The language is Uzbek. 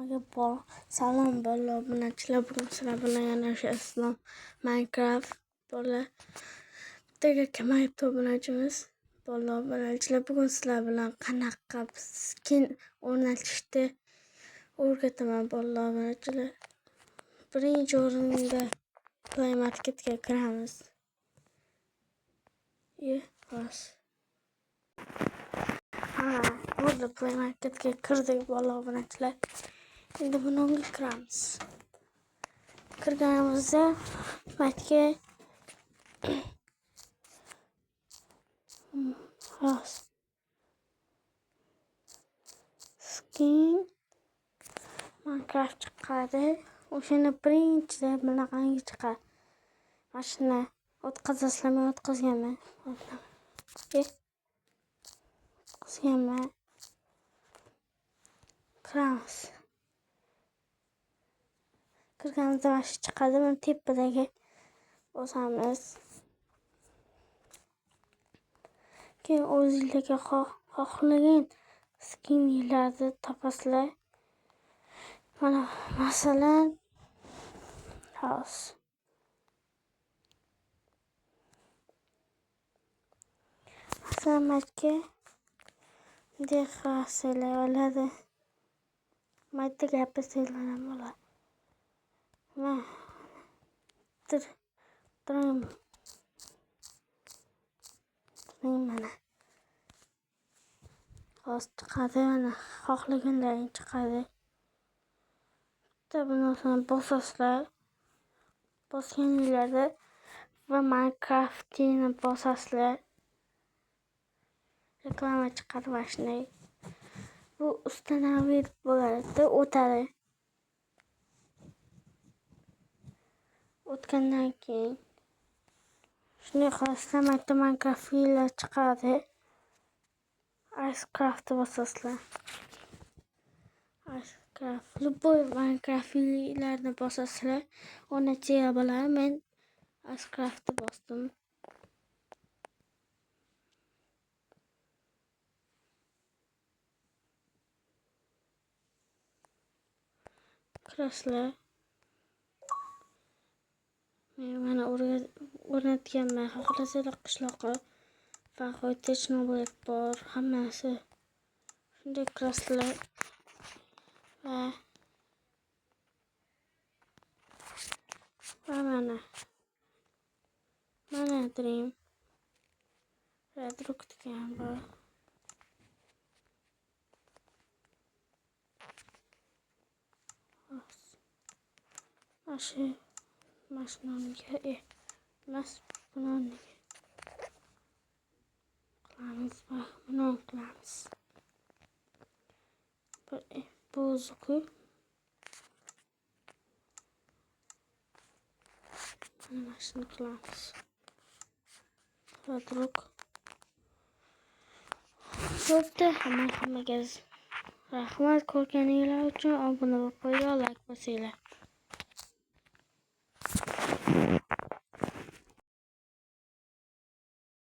Salom bolalar, obunachilar. Bugun sizlar bilan yana o'sha Islom Minecraft bolalar bittaga kamayibdi obunachimiz. Bolalar, obunachilar, bugun sizlar bilan qanaqa skin o'rnatishni o'rgataman bolalar, obunachilar. Birinchi o'rinda Play Marketga kiramiz. Burada Play Marketga kirdik bolalar, obunachilar. Endi buni kiramiz. Kirganimizda matga skin Minecraft chiqadi. O'shani birinchida bunaqangi chiqadi. Mana shuni o'tkazasizlarmi, o'tkazganman. O'tkazganman. Kiramiz. Kirganimizda mana shu chiqadi. Buni tepadagi bosamiz. Keyin o'zingizga xohlagan skinlarni topasizlar. Mana masalan matga dehaslar oladi. Matga gapirsalar ham bo'ladi. Mana hozir chiqadi. Mana xohlaganlaring chiqadi. Buni bosasizlar. Bosganinglarda va Minecraft'ni bosasizlar. Reklama chiqadi mana shunday. Bu ustanavir bo'ladi, o'tadi. O'tgandan keyin shunday qilasizlar, Minecraft fillar chiqadi. Icecraft'ni bosasizlar. Любой Minecraft fillarni bosasizlar. O'rnatiga bo'ladi. Men Icecraft'ni bosdim. Kirasizlar. Men mana o'rnatganman. Xohlasanglar qishloqqa Faxoyda Chinoboyak bor, hammasi. Shunday kirasizlar. Va mana Dream Redrook degan bor. Mashinamga emas, buni qilamiz va buni qilamiz. Bu zuku mana shuni qilamiz. Redrook. Bo'pti, hammaga rahmat ko'rganinglar uchun. Obuna bo'lib qo'yinglar, like bosinglar.